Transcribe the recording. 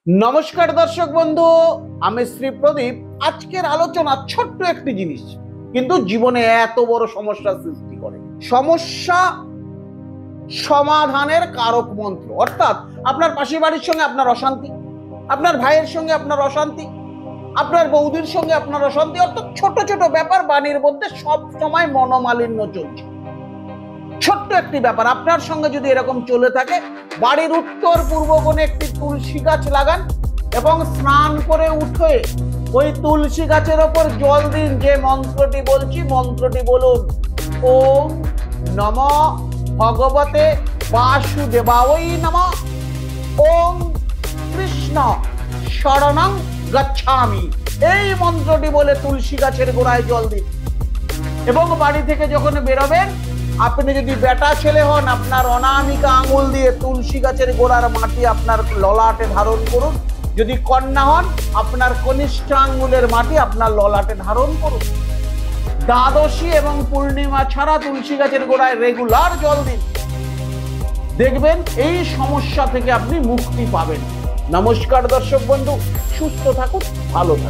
নমস্কার দর্শক বন্ধু, আমি শ্রী প্রদীপ। আজকের আলোচনা ছোট্ট একটি জিনিস, কিন্তু জীবনে এত বড় সমস্যা সৃষ্টি করে। সমস্যা সমাধানের কারক মন্ত্র, অর্থাৎ আপনার পাশের বাড়ির সঙ্গে আপনার অশান্তি, আপনার ভাইয়ের সঙ্গে আপনার অশান্তি, আপনার বৌদির সঙ্গে আপনার অশান্তি, অর্থাৎ ছোট ছোট ব্যাপার বাড়ির মধ্যে সব সময় মনোমালিন্য চলছে। ছোট্ট একটি ব্যাপার আপনার সঙ্গে যদি এরকম চলে থাকে, বাড়ির উত্তর পূর্ব কোণে একটি তুলসী গাছ লাগান এবং স্নান করে উঠে ওই তুলসী গাছের ওপর জল দিন। যে মন্ত্রটি বলছি, মন্ত্রটি বলুন, ওম নমঃ ভগবতে বাসুদেবায় নমঃ, ওম কৃষ্ণ শরণং গচ্ছামি। এই মন্ত্রটি বলে তুলসী গাছের গোড়ায় জল দিন এবং বাড়ি থেকে যখন বেরোবেন, আপনি যদি বেটা ছেলে হন, আপনার অনামিকা আঙুল দিয়ে তুলসী গাছের গোড়ার মাটি আপনার ললাটে ধারণ করুন। যদি কন্যা হন, আপনার কনিষ্ঠ আঙ্গুলের মাটি আপনার ললাটে ধারণ করুন। দ্বাদশী এবং পূর্ণিমা ছাড়া তুলসী গাছের গোড়ায় রেগুলার জল দিন। দেখবেন এই সমস্যা থেকে আপনি মুক্তি পাবেন। নমস্কার দর্শক বন্ধু, সুস্থ থাকুন, ভালো থাকুন।